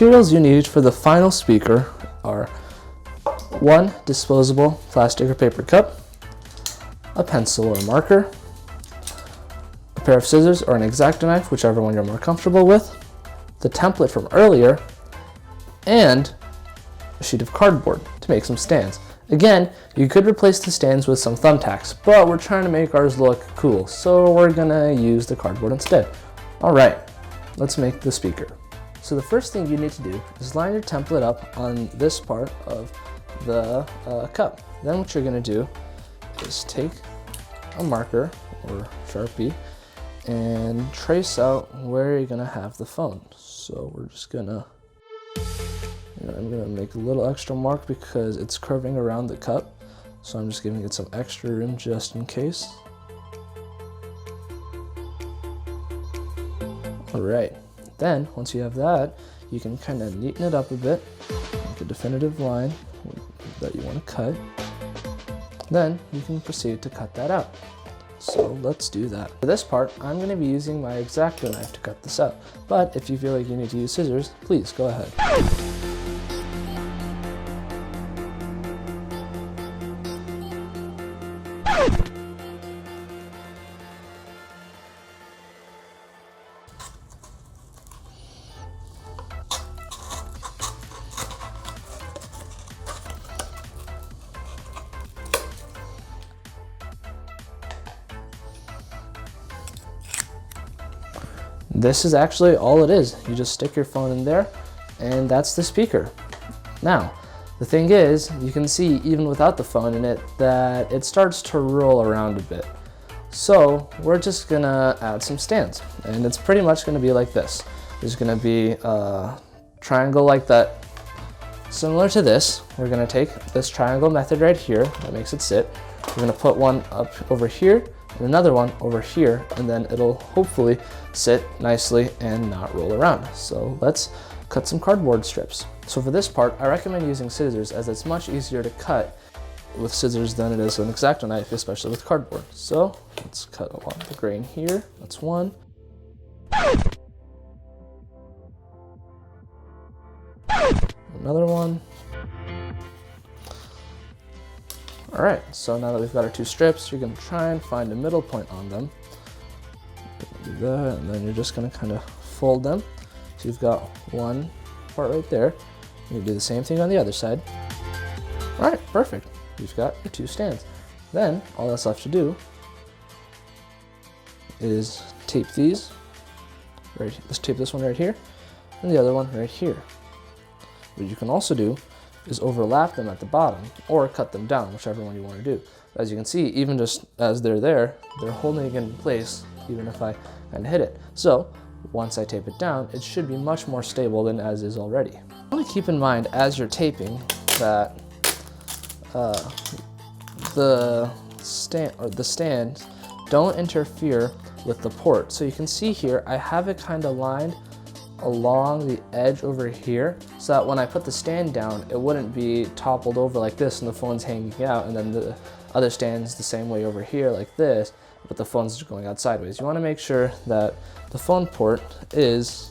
materials you need for the final speaker are one disposable plastic or paper cup, a pencil or marker, a pair of scissors or an X-Acto knife, whichever one you're more comfortable with, the template from earlier, and a sheet of cardboard to make some stands. Again, you could replace the stands with some thumbtacks, but we're trying to make ours look cool, so we're gonna use the cardboard instead. All right, let's make the speaker. So the first thing you need to do is line your template up on this part of the cup. Then what you're gonna do is take a marker or Sharpie and trace out where you're gonna have the phone. So we're just gonna, I'm gonna make a little extra mark because it's curving around the cup. So I'm just giving it some extra room just in case. All right, then once you have that, you can kind of neaten it up a bit, make a definitive line that you want to cut. Then you can proceed to cut that out. So let's do that. For this part, I'm going to be using my X-Acto knife to cut this out. But if you feel like you need to use scissors, please go ahead. This is actually all it is. You just stick your phone in there and that's the speaker. Now, the thing is, you can see even without the phone in it that it starts to roll around a bit. So we're just gonna add some stands and it's pretty much gonna be like this. There's gonna be a triangle like that. Similar to this, we're gonna take this triangle method right here that makes it sit. We're gonna put one up over here and another one over here, and then it'll hopefully sit nicely and not roll around. So let's cut some cardboard strips. So for this part, I recommend using scissors as it's much easier to cut with scissors than it is with an X-Acto knife, especially with cardboard. So let's cut along the grain here. That's one. Another one. All right, so now that we've got our two strips, you're gonna try and find a middle point on them. Do that, and then you're just gonna kind of fold them. So you've got one part right there. You do the same thing on the other side. All right, perfect. You've got your two stands. Then all that's left to do is tape these. Right, let's tape this one right here, and the other one right here. What you can also do is overlap them at the bottom or cut them down, whichever one you want to do. As you can see, even just as they're there, they're holding it in place even if I kind of hit it. So once I tape it down, it should be much more stable than as is already. I want to keep in mind as you're taping that the stand don't interfere with the port. So you can see here, I have it kind of lined along the edge over here so that when I put the stand down, it wouldn't be toppled over like this and the phone's hanging out, and then the other stand's the same way over here like this, but the phone's going out sideways. You want to make sure that the phone port is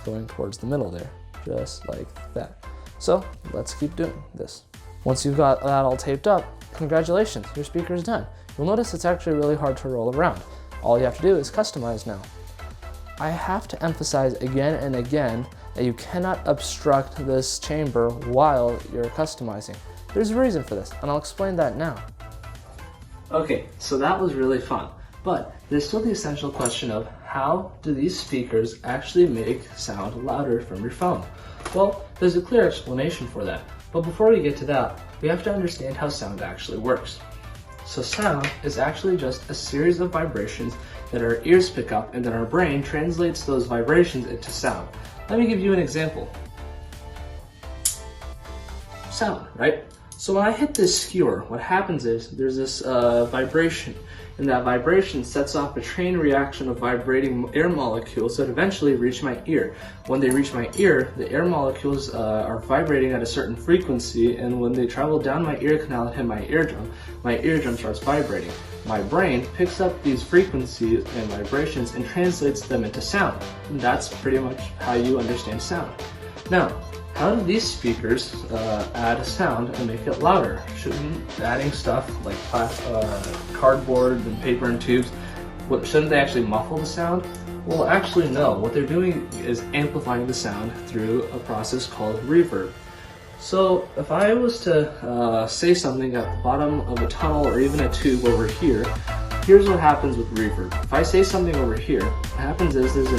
going towards the middle there, just like that. So let's keep doing this. Once you've got that all taped up, congratulations, your speaker is done. You'll notice it's actually really hard to roll around. All you have to do is customize now. I have to emphasize again and again that you cannot obstruct this chamber while you're customizing. There's a reason for this, and I'll explain that now. Okay, so that was really fun, but there's still the essential question of how do these speakers actually make sound louder from your phone? Well, there's a clear explanation for that, but before we get to that, we have to understand how sound actually works. So sound is actually just a series of vibrations that our ears pick up, and then our brain translates those vibrations into sound. Let me give you an example. Sound, right? So when I hit this skewer, what happens is there's this vibration, and that vibration sets off a chain reaction of vibrating air molecules that eventually reach my ear. When they reach my ear, the air molecules are vibrating at a certain frequency, and when they travel down my ear canal and hit my eardrum starts vibrating. My brain picks up these frequencies and vibrations and translates them into sound. And that's pretty much how you understand sound. Now, how do these speakers add sound and make it louder? Shouldn't adding stuff like cardboard and paper and tubes, shouldn't they actually muffle the sound? Well, actually no. What they're doing is amplifying the sound through a process called reverb. So if I was to say something at the bottom of a tunnel or even a tube over here, here's what happens with reverb. If I say something over here, what happens is there's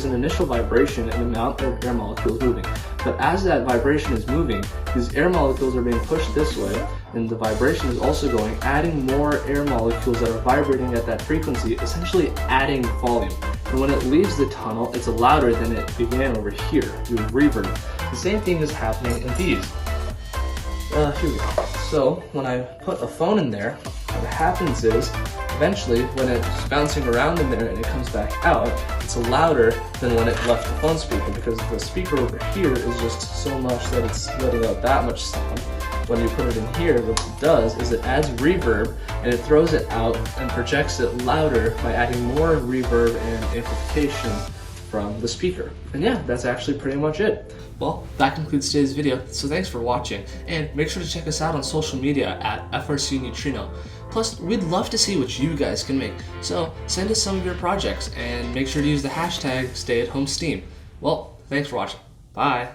an initial vibration and amount of air molecules moving. But as that vibration is moving, these air molecules are being pushed this way, and the vibration is also going, adding more air molecules that are vibrating at that frequency, essentially adding volume. And when it leaves the tunnel, it's louder than it began over here through reverb. The same thing is happening in these. Here we go. So when I put a phone in there, what happens is eventually when it's bouncing around in there and it comes back out, it's louder than when it left the phone speaker, because the speaker over here is just so much that it's letting out that much sound. When you put it in here, what it does is it adds reverb and it throws it out and projects it louder by adding more reverb and amplification from the speaker. And yeah, that's actually pretty much it. Well, that concludes today's video, so thanks for watching, and make sure to check us out on social media at FRC Neutrino. Plus, we'd love to see what you guys can make, so send us some of your projects, and make sure to use the hashtag StayAtHomeSteam. Well, thanks for watching. Bye!